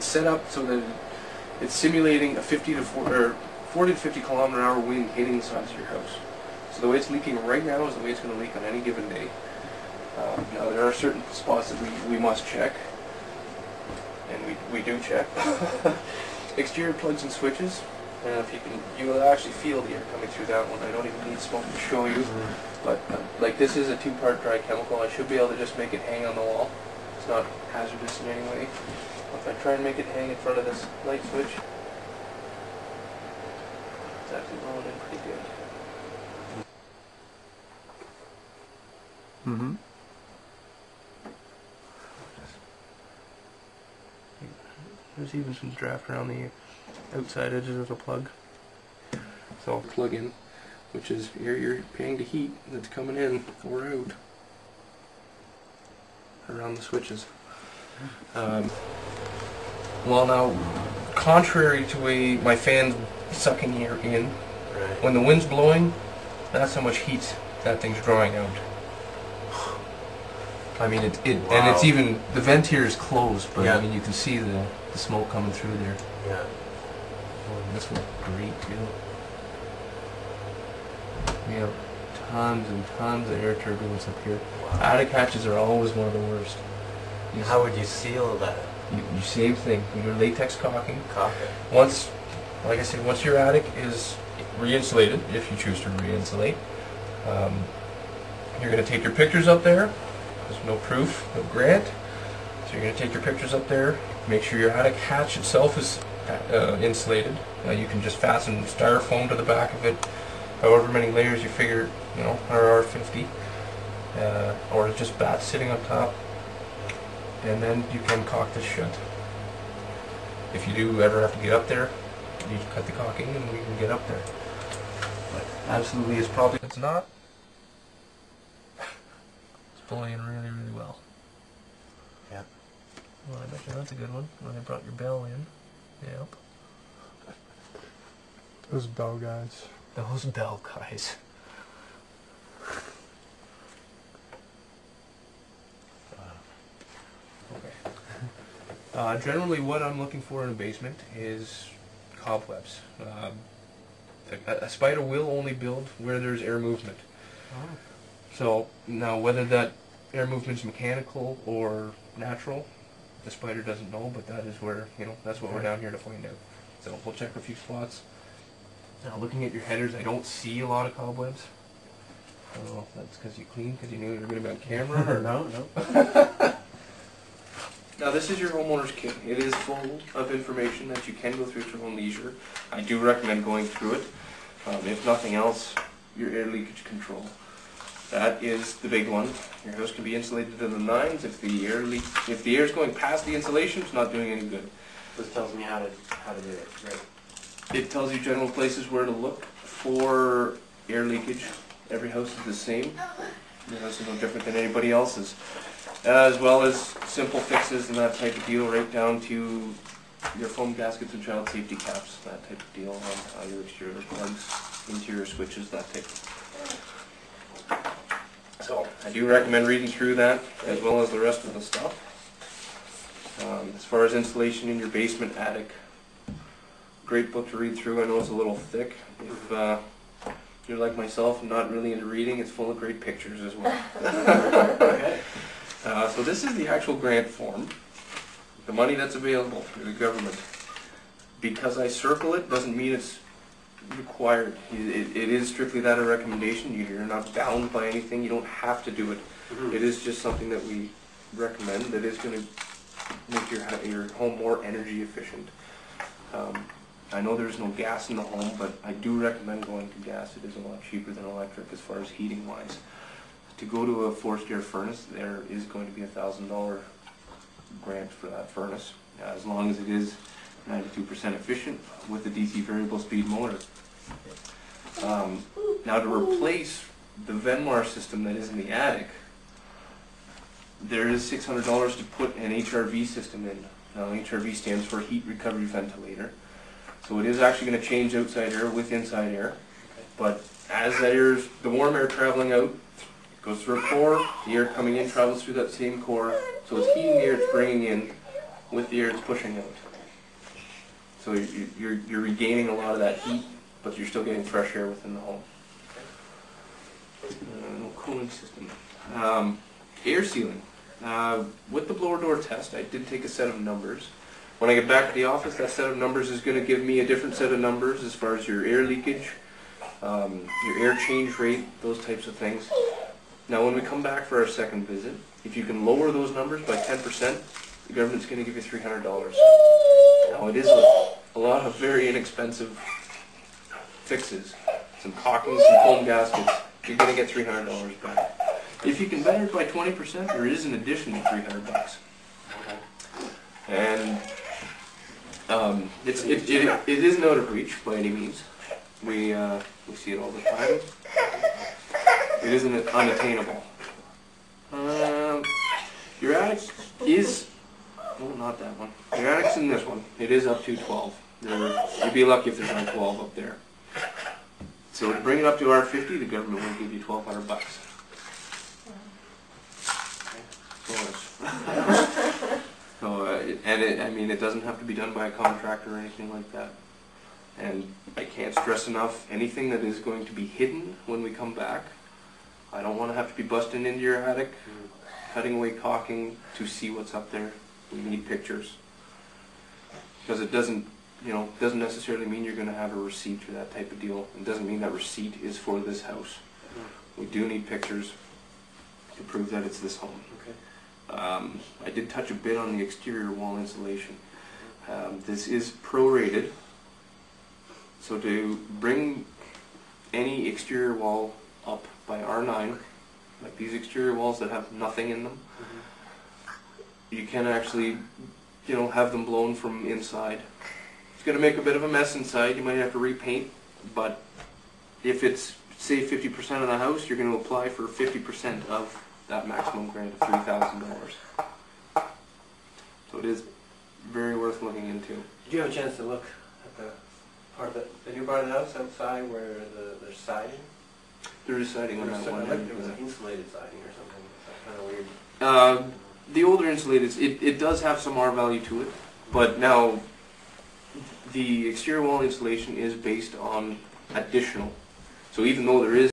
it's set up so that it's simulating a 40 to 50 km/h wind hitting the sides of your house. So the way it's leaking right now is the way it's going to leak on any given day. Now there are certain spots that we must check, and we do check. Exterior plugs and switches. If you will actually feel the air coming through that one. I don't even need smoke to show you. But like this is a 2-part dry chemical. I should be able to just make it hang on the wall. It's not hazardous in any way. If I try and make it hang in front of this light switch, it's actually blowing in pretty good. Mm-hmm. There's even some draft around the outside edges of the plug. So plug in, which is you're paying the heat that's coming in or out around the switches. Well now, contrary to my fan's sucking air in, when the wind's blowing, that's how much heat that thing's drawing out. I mean, and it's even, the vent here is closed, but I mean, you can see the smoke coming through there. Yeah. Oh, this one's great too. We have tons and tons of air turbulence up here. Attic hatches are always one of the worst. How would you seal that? You same thing. You do latex caulking. Caulking. Like I said, once your attic is re-insulated, if you choose to re-insulate, you're going to take your pictures up there. There's no proof, no grant. So you're going to take your pictures up there, make sure your attic hatch itself is insulated. You can just fasten styrofoam to the back of it, however many layers you figure, are 50, or just bats sitting on top, and then you can caulk this shut. If you do ever have to get up there, you cut the caulking and we can get up there. But absolutely, it's not. It's blowing in really, really well. Yeah. Well, I bet you that's a good one. When they brought your bell in. Yep. Those bell guys. Those bell guys. Okay. Generally what I'm looking for in a basement is cobwebs. A spider will only build where there's air movement. Oh. So now whether that air movement's mechanical or natural, the spider doesn't know, but that is where, that's what we're down here to find out. So we'll check a few spots. Now looking at your headers, I don't see a lot of cobwebs. I don't know if that's because you cleaned, because you knew you were going to be on camera, or No. Now this is your homeowner's kit. It is full of information that you can go through at your own leisure. I do recommend going through it. If nothing else, your air leakage control. That is the big one. Your house can be insulated to the nines. If the air is going past the insulation, it's not doing any good. This tells me how to do it. Right. It tells you general places where to look for air leakage. Every house is the same. Your house is no different than anybody else's. As well as simple fixes and that type of deal, right down to your foam gaskets and child safety caps, that type of deal, on your exterior plugs, interior switches, that type of. So I do recommend reading through that as well as the rest of the stuff. As far as insulation in your basement, attic, great book to read through. I know it's a little thick. If you're like myself and not really into reading, it's full of great pictures as well. Okay. So this is the actual grant form, the money that's available through the government. Because I circle it doesn't mean it's required. It is strictly that a recommendation. You're not bound by anything. You don't have to do it. It is just something that we recommend that is going to make your home more energy efficient. I know there's no gas in the home, but I do recommend going to gas. It is a lot cheaper than electric as far as heating wise. To go to a forced air furnace, there is going to be $1,000 grant for that furnace, as long as it is 92% efficient with the DC variable speed motor. Now to replace the Venmar system that is in the attic, there is $600 to put an HRV system in. Now HRV stands for heat recovery ventilator. So it is actually going to change outside air with inside air. But as that air is, the warm air traveling out, it goes through a core, the air coming in travels through that same core, so it's heating the air it's bringing in, with the air it's pushing out. So you're regaining a lot of that heat, but you're still getting fresh air within the home. No cooling system. Air sealing. With the blower door test, I did take a set of numbers. When I get back to the office, that set of numbers is going to give me a different set of numbers as far as your air leakage, your air change rate, those types of things. Now when we come back for our second visit, if you can lower those numbers by 10%, the government's going to give you $300. Now it is a lot of very inexpensive fixes. Some caulking, some foam gaskets, you're going to get $300 back. If you can better it by 20%, there is an additional $300. And it isn't out of reach by any means. We see it all the time. It isn't unattainable. Your attic is, oh, not that one. Your attic's in this one. It is up to 12. You'd be lucky if there's not 12 up there. So to bring it up to R50, the government will give you $1,200. So, I mean, it doesn't have to be done by a contractor or anything like that. And I can't stress enough, anything that is going to be hidden when we come back, I don't want to have to be busting into your attic, cutting away caulking to see what's up there. We need pictures. Because it doesn't necessarily mean you're going to have a receipt or that type of deal. It doesn't mean that receipt is for this house. We do need pictures to prove that it's this home. Okay. I did touch a bit on the exterior wall insulation. This is prorated, so to bring any exterior wall up by R9, like these exterior walls that have nothing in them, you can actually, have them blown from inside. It's going to make a bit of a mess inside. You might have to repaint, but if it's, say, 50% of the house, you're going to apply for 50% of that maximum grant of $3,000. So it is very worth looking into. Did you have a chance to look at the new part of the house outside where there's siding? There is siding on that one. There was an insulated siding or something. That's kind of weird. The older insulated, it does have some R value to it, but now the exterior wall insulation is based on additional. So even though there is